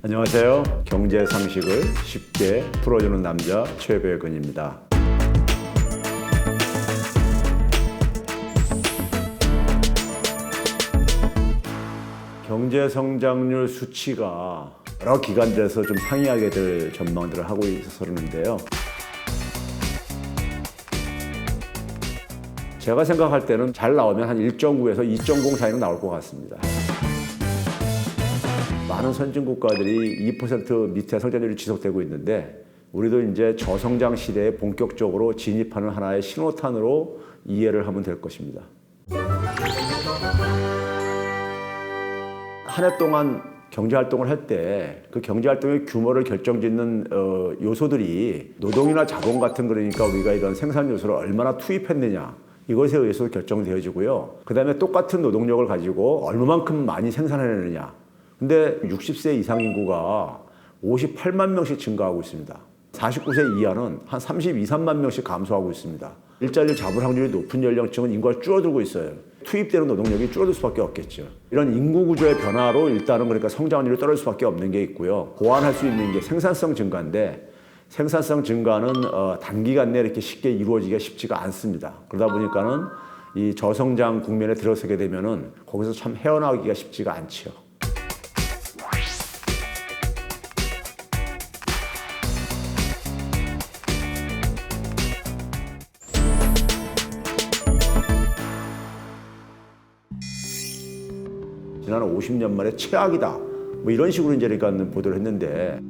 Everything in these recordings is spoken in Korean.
안녕하세요. 경제 상식을 쉽게 풀어주는 남자 최백은입니다. 경제 성장률 수치가 여러 기관들에서 좀 상이하게 될 전망들을 하고 있어서 그러는데요. 제가 생각할 때는 잘 나오면 한 1.9에서 2.0 사이는 나올 것 같습니다. 많은 선진 국가들이 2% 밑에 성장률이 지속되고 있는데 우리도 이제 저성장 시대에 본격적으로 진입하는 하나의 신호탄으로 이해를 하면 될 것입니다. 한 해 동안 경제활동을 할 때 그 경제활동의 규모를 결정짓는 요소들이 노동이나 자본 같은 거니까 우리가 이런 생산 요소를 얼마나 투입했느냐 이것에 의해서 결정되어지고요. 그 다음에 똑같은 노동력을 가지고 얼마만큼 많이 생산해내느냐. 근데 60세 이상 인구가 58만 명씩 증가하고 있습니다. 49세 이하는 한 32, 3만 명씩 감소하고 있습니다. 일자리를 잡을 확률이 높은 연령층은 인구가 줄어들고 있어요. 투입되는 노동력이 줄어들 수밖에 없겠죠. 이런 인구 구조의 변화로 일단은 그러니까 성장률이 떨어질 수밖에 없는 게 있고요. 보완할 수 있는 게 생산성 증가인데 생산성 증가는 단기간 내에 이렇게 쉽게 이루어지기가 쉽지가 않습니다. 그러다 보니까는 이 저성장 국면에 들어서게 되면은 거기서 참 헤어나오기가 쉽지가 않죠. 지난 50년 만에 최악이다. 뭐 이런 식으로 이제 그러니까 보도를 했는데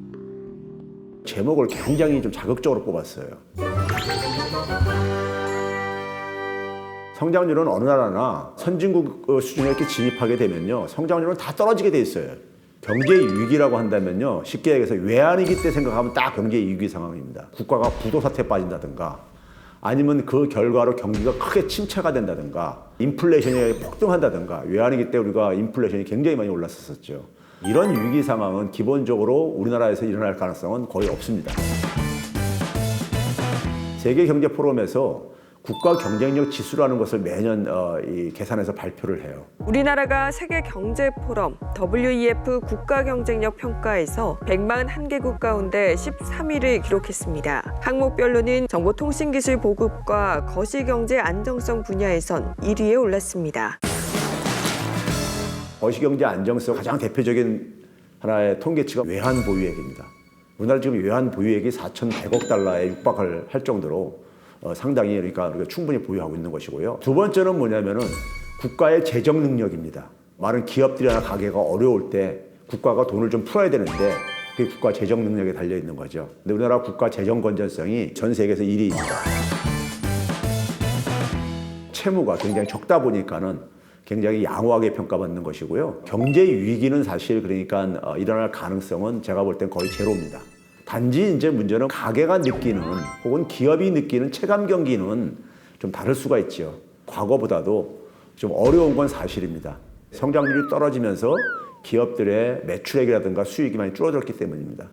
제목을 굉장히 좀 자극적으로 뽑았어요. 성장률은 어느 나라나 선진국 수준에 이렇게 진입하게 되면요. 성장률은 다 떨어지게 돼 있어요. 경제 위기라고 한다면요. 쉽게 얘기해서 외환위기 때 생각하면 딱 경제 위기 상황입니다. 국가가 부도 사태에 빠진다든가 아니면 그 결과로 경기가 크게 침체가 된다든가 인플레이션이 폭등한다든가 외환위기 때 우리가 인플레이션이 굉장히 많이 올랐었죠. 이런 위기 상황은 기본적으로 우리나라에서 일어날 가능성은 거의 없습니다. 세계경제포럼에서 국가 경쟁력 지수라는 것을 매년 계산해서 발표를 해요. 우리나라가 세계경제포럼 WEF 국가경쟁력 평가에서 141개국 가운데 13위를 기록했습니다. 항목별로는 정보통신기술 보급과 거시경제 안정성 분야에선 1위에 올랐습니다. 거시경제 안정성 가장 대표적인 하나의 통계치가 외환보유액입니다. 우리나라 지금 외환보유액이 4,100억 달러에 육박을 할 정도로 상당히 그러니까 우리가 충분히 보유하고 있는 것이고요. 두 번째는 뭐냐면은 국가의 재정 능력입니다. 많은 기업들이나 가게가 어려울 때 국가가 돈을 좀 풀어야 되는데 그게 국가 재정 능력에 달려 있는 거죠. 근데 우리나라 국가 재정 건전성이 전 세계에서 1위입니다. 채무가 굉장히 적다 보니까는 굉장히 양호하게 평가받는 것이고요. 경제 위기는 사실 그러니까 일어날 가능성은 제가 볼 땐 거의 제로입니다. 단지 이제 문제는 가게가 느끼는 혹은 기업이 느끼는 체감 경기는 좀 다를 수가 있죠. 과거보다도 좀 어려운 건 사실입니다. 성장률이 떨어지면서 기업들의 매출액이라든가 수익이 많이 줄어들었기 때문입니다.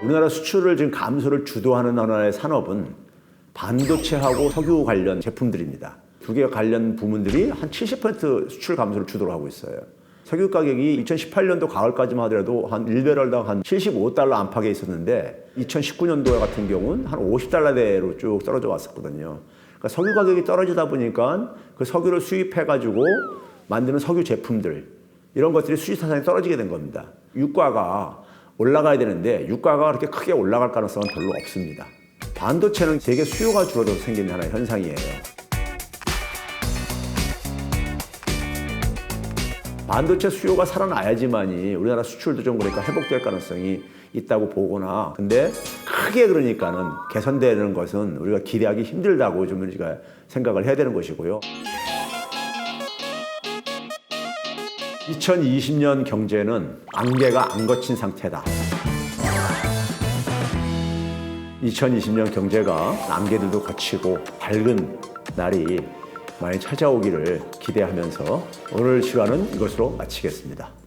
우리나라 수출을 지금 감소를 주도하는 하나의 산업은 반도체하고 석유 관련 제품들입니다. 두 개 관련 부문들이 한 70% 수출 감소를 주도를 하고 있어요. 석유 가격이 2018년도 가을까지만 하더라도 한 1배럴당 한 75달러 안팎에 있었는데 2019년도 같은 경우는 한 50달러대로 쭉 떨어져 왔었거든요. 그러니까 석유 가격이 떨어지다 보니까 그 석유를 수입해가지고 만드는 석유 제품들 이런 것들이 수지 타산이 떨어지게 된 겁니다. 유가가 올라가야 되는데 유가가 그렇게 크게 올라갈 가능성은 별로 없습니다. 반도체는 세계 수요가 줄어들어서 생긴 하나의 현상이에요. 반도체 수요가 살아나야지만이 우리나라 수출도 좀 그러니까 회복될 가능성이 있다고 보거나 근데 크게 그러니까는 개선되는 것은 우리가 기대하기 힘들다고 좀 우리가 생각을 해야 되는 것이고요. 2020년 경제는 안개가 안 거친 상태다. 2020년 경제가 안개들도 거치고 밝은 날이 많이 찾아오기를 기대하면서 오늘 시간은 이것으로 마치겠습니다.